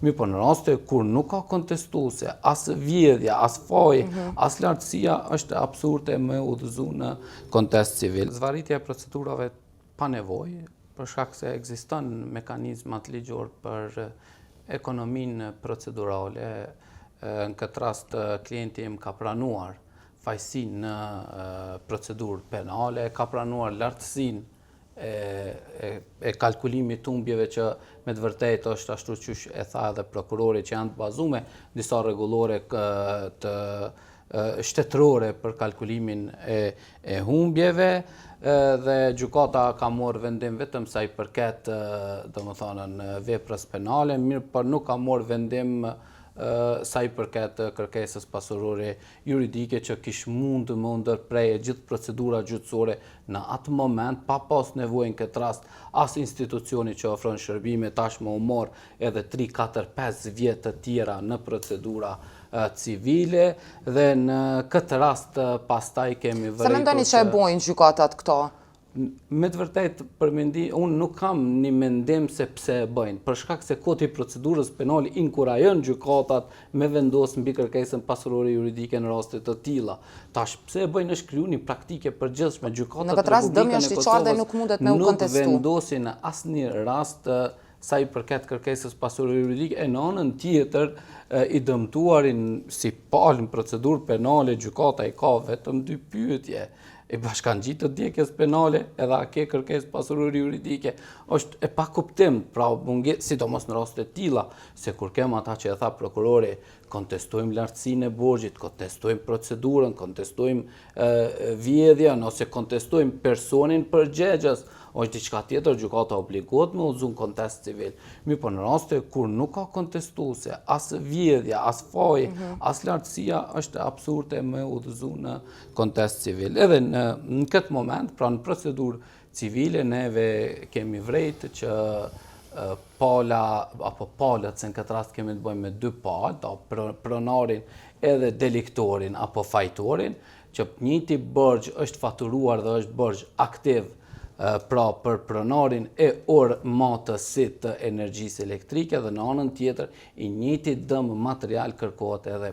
Mi po në raste kur nuk ka kontestuese, as vjedhja, as faji, as lartësia, është absurde me udhëzu në kontest civil. Zvarritja e procedurave pa nevojë, për shkak se ekziston mekanizmat ligjor për ekonominë procedurale. Në këtë rast klienti im ka pranuar fajsin në procedurë penale, ka pranuar lartësinë e kalkulimit të humbjeve që me të vërtetë është ashtu qysh e tha edhe prokurori që janë të bazuar disa rregullore të shtetërore për kalkulimin e humbjeve dhe gjykata ka marrë vendim vetëm sa i përket domethënë veprës penale, mirë por nuk ka marrë vendim sa i përket kërkesës pasurore juridike që mund më ndërpreje gjithë procedura gjyqësore në atë moment, pa pas nevojë në këtë rast as institucioni që ofron shërbime tashmë u mor edhe 3, 4, 5 vjet të tjera në procedura civile dhe në këtë rast pastaj kemi vërejtur. Se mendoni që e bojnë gjykatat këto? Me të vërtet, unë nuk kam një mendim se pse e bëjnë, për shkak se kodi i procedurës penale inkurajon gjykatat me vendos mbi kërkesën pasurore juridike në raste të tilla. Tash pse e bëjnë është kriju një praktike përgjithshme. Gjykatat në këtë rast dëmi është i qartë dhe nuk mundet me u kontestu. Nuk vendosin në asnjë rast sa i përket kërkesës pasurore juridike, e në anën tjetër i dëmtuarin si palë në procedurë penale, gjykata i ka vetëm 2 pyetje. E bashkangjitë të djegjes penale edhe a ke kërkesë pasurore juridike, është e pakuptim, pra sidomos në raste të tilla, se kur kem ata që e tha prokurori, kontestojmë lartësinë e borxhit, kontestojmë procedurën, kontestojmë vjedhjen ose kontestojmë personin përgjegjës, është diçka tjetër, gjykata obligohet me udhëzu në kontest civil. Mirë po në raste kur nuk ka kontestuese, as vjedhja, as faji, as lartësia, është absurde me udhëzu në kontest civil. Edhe në këtë moment, pra në procedurë civile, neve kemi vrejtë që pala, apo palët, se në këtë rast kemi të bëjmë me 2 palë, pronarin edhe deliktorin apo fajtorin, që njëjti borxh është faturuar dhe është borxh aktiv, pra për pronarin e matësit të energjisë elektrike dhe në anën tjetër i njëjti dëm material kërkohet edhe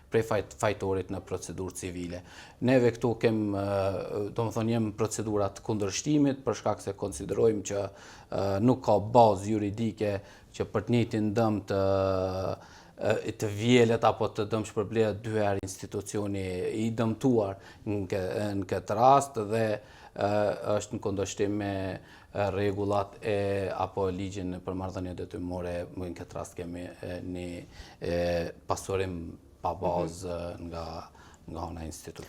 prej fajtorit në procedurë civile. Neve këtu jem procedurat kundërshtimit për shkak se konsiderojmë që nuk ka bazë juridike që për të njëjtin dëm të vjelet apo të dëmshpërblehet 2 herë institucioni i dëmtuar në këtë rast dhe është në kundërshtim me rregullat apo ligjin për marrëdhënie detyrore, në këtë rast kemi një pasurim pa bazë nga ana e institucionit.